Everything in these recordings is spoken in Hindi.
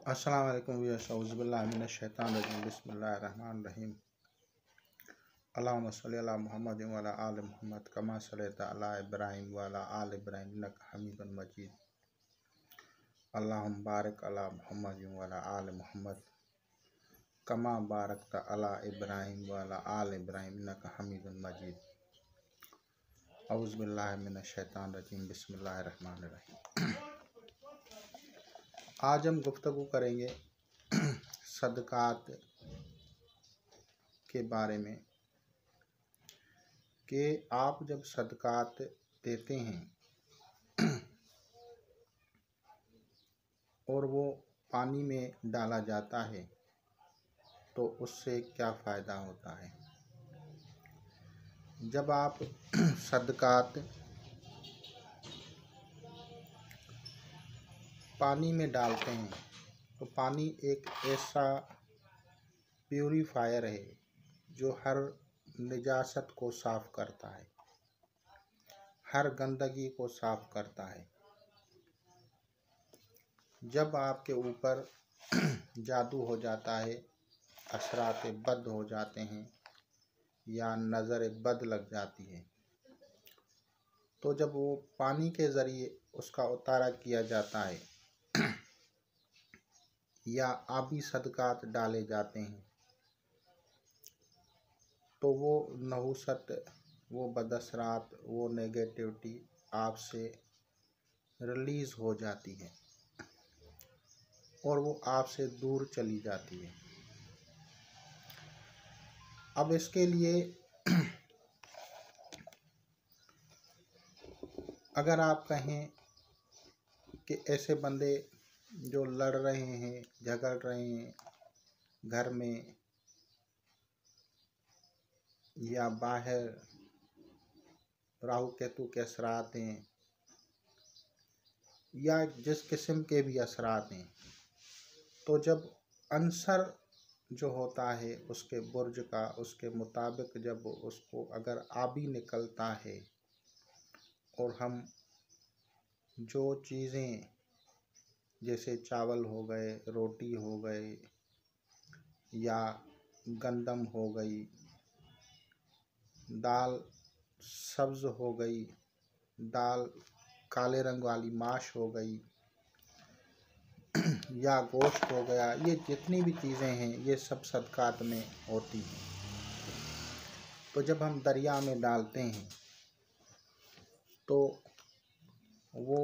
अस्सलाम वालेकुम औज़ुबिल्लाहि मिनश शैतानिर रजीम बिस्मिल्लाहिर रहमानिर रहीम अल्लाहुम्मा सल्लि अला मुहम्मद व अला आलि मुहम्मद कमा सल्लैता अला इब्राहीम व अला आलि इब्राहीम इन्नका हमीदुम मजीद अल्लाहुम्मा बारिक अला मुहम्मद व अला आलि मुहम्मद कमा बारकता अला इब्राहीम व अला आलि इब्राहीम इन्नका हमीदुम मजीद औज़ुबिल्लाहि मिनश शैतानिर रजीम बिस्मिल्लाहिर रहमानिर रहीम। आज हम गुफ्तगू करेंगे सदक़ात के बारे में कि आप जब सदक़ात देते हैं और वो पानी में डाला जाता है तो उससे क्या फ़ायदा होता है। जब आप सदक़ात पानी में डालते हैं तो पानी एक ऐसा प्यूरीफायर है जो हर निजासत को साफ़ करता है, हर गंदगी को साफ़ करता है। जब आपके ऊपर जादू हो जाता है, असरात बद हो जाते हैं या नज़र बद लग जाती है, तो जब वो पानी के ज़रिए उसका उतारा किया जाता है या आबी सदक़ात डाले जाते हैं तो वो नहुसत, वो बदअसरात, वो नेगेटिविटी आपसे रिलीज़ हो जाती है और वो आपसे दूर चली जाती है। अब इसके लिए अगर आप कहें कि ऐसे बंदे जो लड़ रहे हैं, झगड़ रहे हैं घर में या बाहर, राहु केतु के असरात हैं या जिस किस्म के भी असरात हैं, तो जब अंसर जो होता है उसके बुर्ज का, उसके मुताबिक जब उसको अगर आबी निकलता है और हम जो चीज़ें जैसे चावल हो गए, रोटी हो गए या गंदम हो गई, दाल सब्ज़ हो गई, दाल काले रंग वाली माश हो गई या गोश्त हो गया, ये जितनी भी चीज़ें हैं ये सब सदक़ात में होती हैं। तो जब हम दरिया में डालते हैं तो वो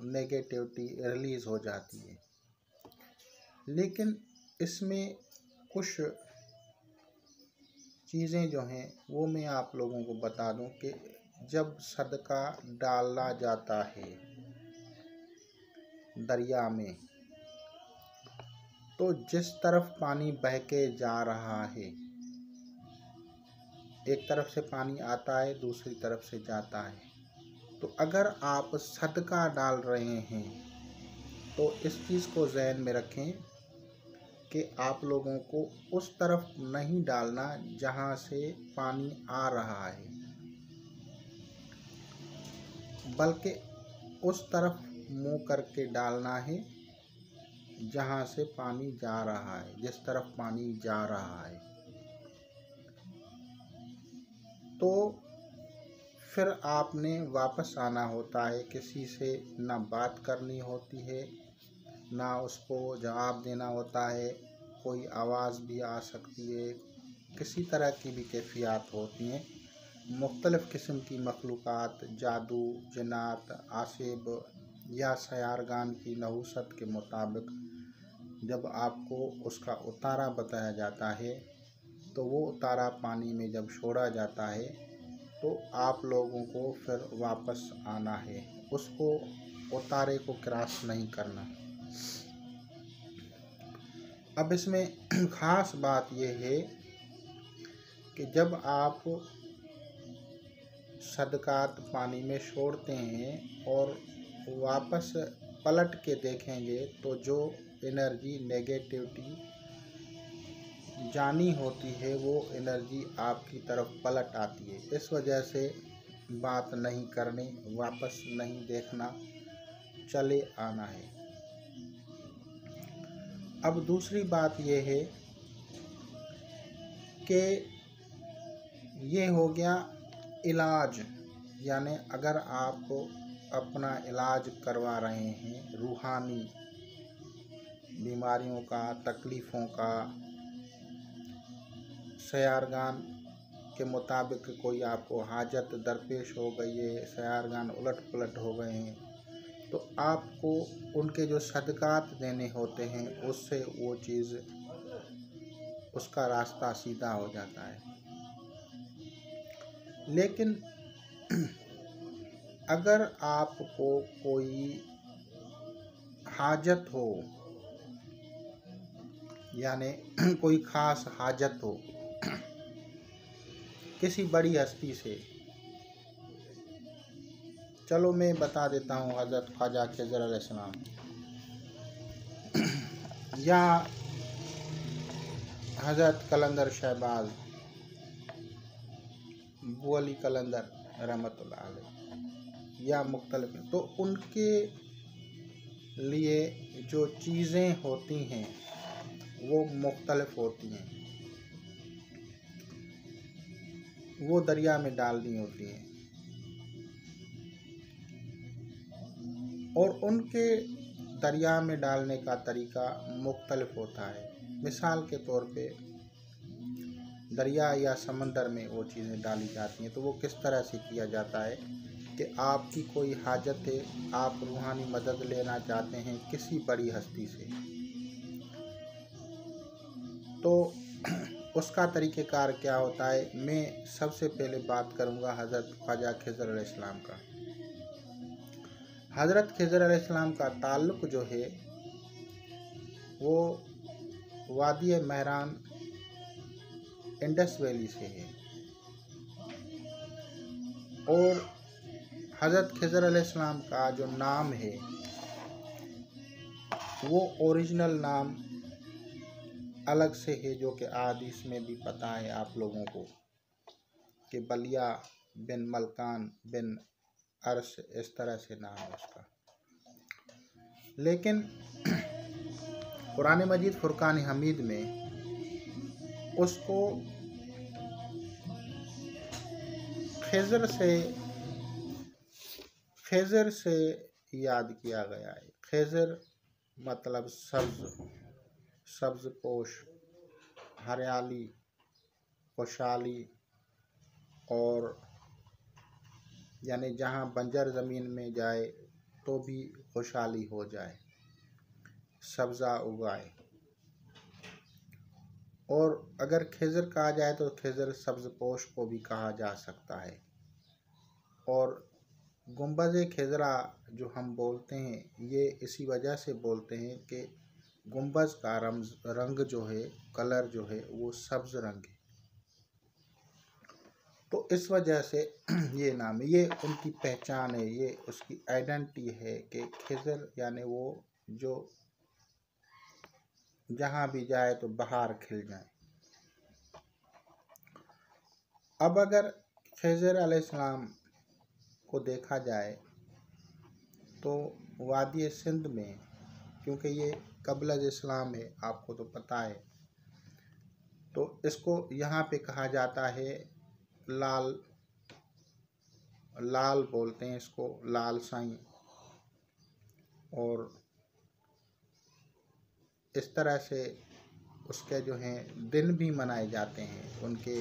नेगेटिविटी रिलीज़ हो जाती है। लेकिन इसमें कुछ चीज़ें जो हैं वो मैं आप लोगों को बता दूं कि जब सदका डाला जाता है दरिया में तो जिस तरफ पानी बह के जा रहा है, एक तरफ से पानी आता है दूसरी तरफ से जाता है, तो अगर आप सदका डाल रहे हैं तो इस चीज़ को ज़हन में रखें कि आप लोगों को उस तरफ नहीं डालना जहाँ से पानी आ रहा है, बल्कि उस तरफ मुँह करके डालना है जहाँ से पानी जा रहा है, जिस तरफ पानी जा रहा है। तो फिर आपने वापस आना होता है, किसी से ना बात करनी होती है, ना उसको जवाब देना होता है, कोई आवाज़ भी आ सकती है, किसी तरह की भी कैफियत होती हैं। मुख्तलिफ़ किस्म की मखलूक़ात, जादू, जिन्नात, आसिब या सयारगान की नहुसत के मुताबिक जब आपको उसका उतारा बताया जाता है तो वो उतारा पानी में जब छोड़ा जाता है तो आप लोगों को फिर वापस आना है, उसको उतारे को क्रॉस नहीं करना। अब इसमें ख़ास बात यह है कि जब आप सदक़ात पानी में छोड़ते हैं और वापस पलट के देखेंगे तो जो एनर्जी नेगेटिविटी जानी होती है वो एनर्जी आपकी तरफ पलट आती है। इस वजह से बात नहीं करनी, वापस नहीं देखना, चले आना है। अब दूसरी बात ये है कि ये हो गया इलाज, यानी अगर आप अपना इलाज करवा रहे हैं रूहानी बीमारियों का, तकलीफ़ों का, सयारगान के मुताबिक कोई आपको हाजत दरपेश हो गई है, सयारगान उलट पुलट हो गए हैं, तो आपको उनके जो सदकात देने होते हैं उससे वो चीज़, उसका रास्ता सीधा हो जाता है। लेकिन अगर आपको कोई हाजत हो, यानी कोई ख़ास हाजत हो किसी बड़ी हस्ती से, चलो मैं बता देता हूँ, हज़रत ख्वाजा खिज़र अलैहिस्सलाम या हज़रत कलंदर शहबाज बू अली कलंदर रहमतुल्लाह अलैह या मुख्तलिफ, तो उनके लिए जो चीज़ें होती हैं वो मुख्तलिफ होती हैं, वो दरिया में डालनी होती हैं और उनके दरिया में डालने का तरीका मुख्तलिफ होता है। मिसाल के तौर पे दरिया या समंदर में वो चीज़ें डाली जाती हैं, तो वो किस तरह से किया जाता है कि आपकी कोई हाजत है, आप रूहानी मदद लेना चाहते हैं किसी बड़ी हस्ती से, तो उसका तरीक़ेकार क्या होता है। मैं सबसे पहले बात करूँगा हज़रत ख्वाजा खिज़र अलैहिस्सलाम का। हज़रत खिज़र अलैहिस्सलाम का ताल्लुक़ जो है वो वादी महरान इंडस वैली से है और हज़रत खिज़र अलैहिस्सलाम का जो नाम है वो ओरिजिनल नाम अलग से है, जो कि हदीस में भी पता है आप लोगों को कि बलिया बिन मलकान बिन अर्श, इस तरह से नाम है उसका। लेकिन कुरान मजीद फुरकान हमीद में उसको खिज़र से याद किया गया है। खिज़र मतलब सब्ज़ पोश, हरियाली, खुशहाली, और यानी जहाँ बंजर ज़मीन में जाए तो भी खुशहाली हो जाए, सब्ज़ा उगाए। और अगर खिज़र कहा जाए तो खिज़र सब्ज़पोश को भी कहा जा सकता है। और गुंबज़ खिज़रा जो हम बोलते हैं, ये इसी वजह से बोलते हैं कि गुंबज़ का रंग जो है, कलर जो है वो सब्ज़ रंग है, तो इस वजह से ये नाम है, ये उनकी पहचान है, ये उसकी आइडेंटिटी है कि खिज़र यानी वो जो जहाँ भी जाए तो बहार खिल जाए। अब अगर खिज़र अलैहिस्सलाम को देखा जाए तो वादी सिंध में, क्योंकि ये क़ब्ल इस्लाम है आपको तो पता है, तो इसको यहाँ पे कहा जाता है लाल बोलते हैं इसको, लाल साईं। और इस तरह से उसके जो हैं दिन भी मनाए जाते हैं, उनके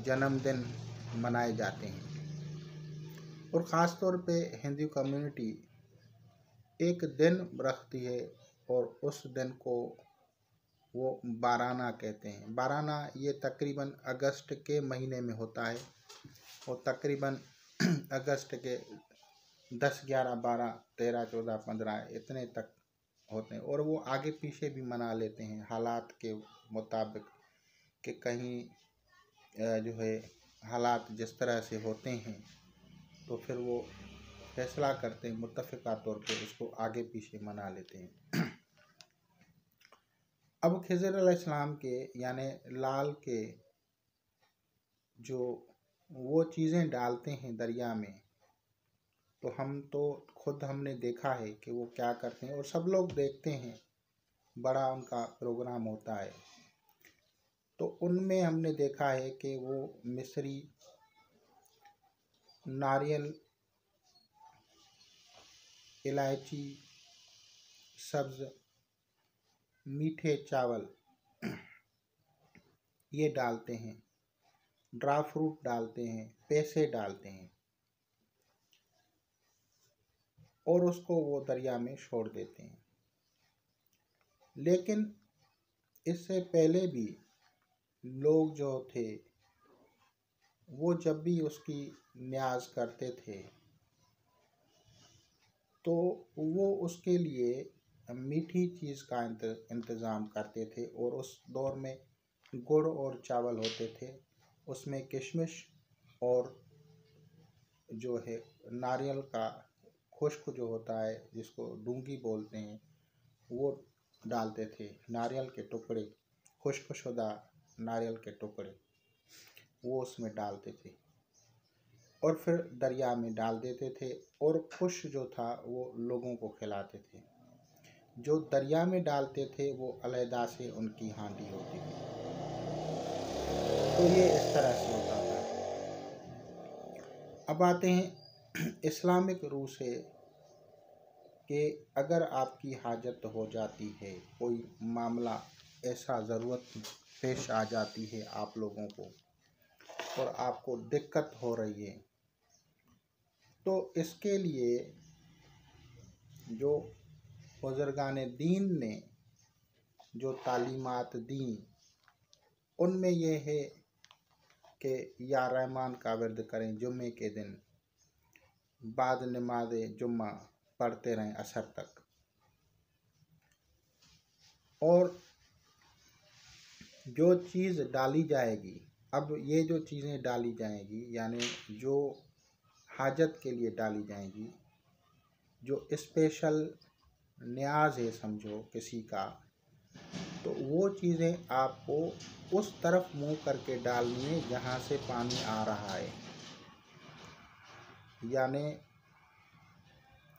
जन्मदिन मनाए जाते हैं। और ख़ास तौर पे हिंदू कम्युनिटी एक दिन रखती है और उस दिन को वो बाराना कहते हैं। बाराना ये तकरीबन अगस्त के महीने में होता है और तकरीबन अगस्त के 10, 11, 12, 13, 14, 15 इतने तक होते हैं। और वो आगे पीछे भी मना लेते हैं हालात के मुताबिक कि कहीं जो है हालात जिस तरह से होते हैं तो फिर वो फैसला करते हैं, मुत्तफ़िक़ा तौर पे उसको आगे पीछे मना लेते हैं। अब खिज़र अलैहिस्सलाम के यानी लाल के जो वो चीज़ें डालते हैं दरिया में, तो हमने देखा है कि वो क्या करते हैं और सब लोग देखते हैं बड़ा उनका प्रोग्राम होता है। तो उनमें हमने देखा है कि वो मिस्री नारियल, इलायची, सब्ज़, मीठे चावल ये डालते हैं, ड्राई फ्रूट डालते हैं, पैसे डालते हैं और उसको वो दरिया में छोड़ देते हैं। लेकिन इससे पहले भी लोग जो थे वो जब भी उसकी न्याज करते थे तो वो उसके लिए मीठी चीज़ का इंतज़ाम करते थे। और उस दौर में गुड़ और चावल होते थे, उसमें किशमिश और जो है नारियल का खुश्क जो होता है जिसको डूंगी बोलते हैं वो डालते थे। नारियल के टुकड़े, खुश्कशुदा नारियल के टुकड़े वो उसमें डालते थे और फिर दरिया में डाल देते थे और खुश जो था वो लोगों को खिलाते थे। जो दरिया में डालते थे वो अलहदा से उनकी हांडी होती थी। तो ये इस तरह से होता था। अब आते हैं इस्लामिक रूह से कि अगर आपकी हाजत हो जाती है, कोई मामला ऐसा ज़रूरत पेश आ जाती है आप लोगों को और आपको दिक्कत हो रही है, तो इसके लिए जो बुज़ुर्गान दीन ने जो तालीमात दी उनमें यह है कि या रहमान का विर्द करें, जुम्मे के दिन बाद नमाज जुम्मा पढ़ते रहें असर तक। और जो चीज़ डाली जाएगी, अब ये जो चीज़ें डाली जाएंगी यानी जो हाजत के लिए डाली जाएंगी, जो स्पेशल न्याज है समझो किसी का, तो वो चीज़ें आपको उस तरफ मुंह करके डालनी है जहाँ से पानी आ रहा है। यानी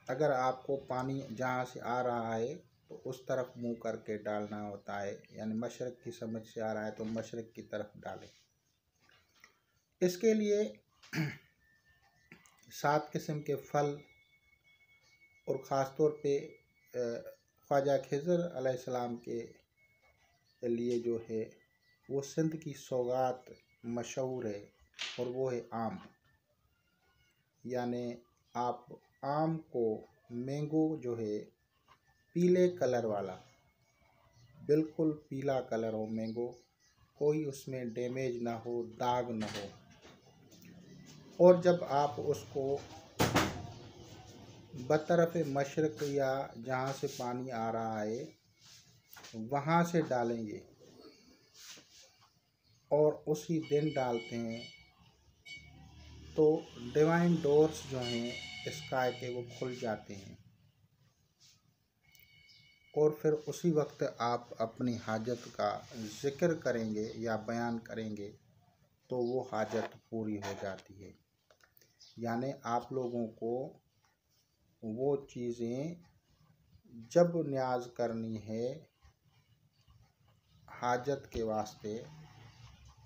अगर आपको पानी जहाँ से आ रहा है तो उस तरफ मुंह करके डालना होता है। यानी मशरक़ की समझ से आ रहा है तो मशरक़ की तरफ डालें। इसके लिए 7 किस्म के फल और ख़ास तौर पे ख्वाजा खिज़र अलैहिस्सलाम के लिए जो है वो सिंध की सौगात मशहूर है और वो है आम। यानी आप आम को, मैंगो जो है पीले कलर वाला, बिल्कुल पीला कलर हो मैंगो, कोई उसमें डैमेज ना हो, दाग ना हो। और जब आप उसको बतरफ मशरक़ या जहाँ से पानी आ रहा है वहाँ से डालेंगे और उसी दिन डालते हैं तो डिवाइन डोर्स जो हैं स्काई के वो खुल जाते हैं और फिर उसी वक्त आप अपनी हाजत का ज़िक्र करेंगे या बयान करेंगे तो वो हाजत पूरी हो जाती है। यानी आप लोगों को वो चीज़ें जब न्याज करनी है हाजत के वास्ते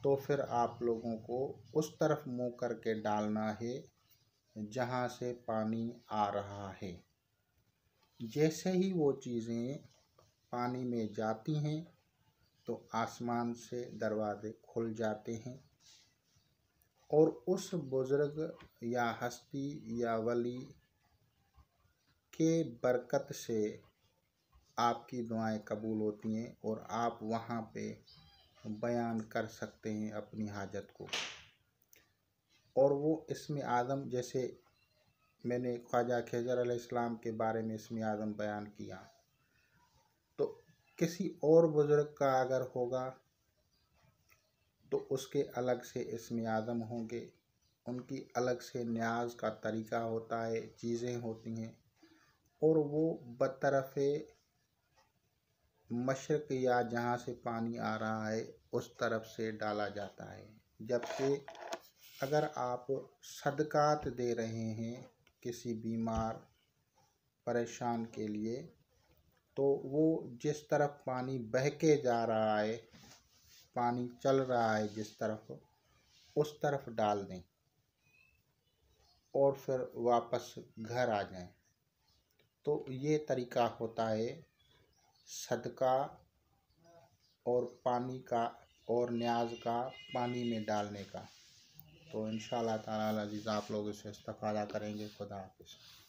तो फिर आप लोगों को उस तरफ मुँह करके डालना है जहाँ से पानी आ रहा है। जैसे ही वो चीज़ें पानी में जाती हैं तो आसमान से दरवाज़े खुल जाते हैं और उस बुज़ुर्ग या हस्ती या वली के बरकत से आपकी दुआएं कबूल होती हैं और आप वहाँ पे बयान कर सकते हैं अपनी हाजत को। और वो इसमें आज़म, जैसे मैंने ख्वाजा खिज़र अलैहिस्सलाम के बारे में इसमें आज़म बयान किया, तो किसी और बुज़ुर्ग का अगर होगा तो उसके अलग से इसमें आज़म होंगे, उनकी अलग से न्याज का तरीका होता है, चीज़ें होती हैं और वो बतरफ़ मशरक़ या जहाँ से पानी आ रहा है उस तरफ से डाला जाता है। जबकि अगर आप सदक़ात दे रहे हैं किसी बीमार परेशान के लिए तो वो जिस तरफ पानी बह के जा रहा है, पानी चल रहा है जिस तरफ, उस तरफ डाल दें और फिर वापस घर आ जाएं। तो ये तरीका होता है सदका और पानी का और न्याज का पानी में डालने का। तो इंशाअल्लाह ताला अज़ीज़ आप लोग इससे इस्तेफ़ादा करेंगे। खुदा हाफ़िज़।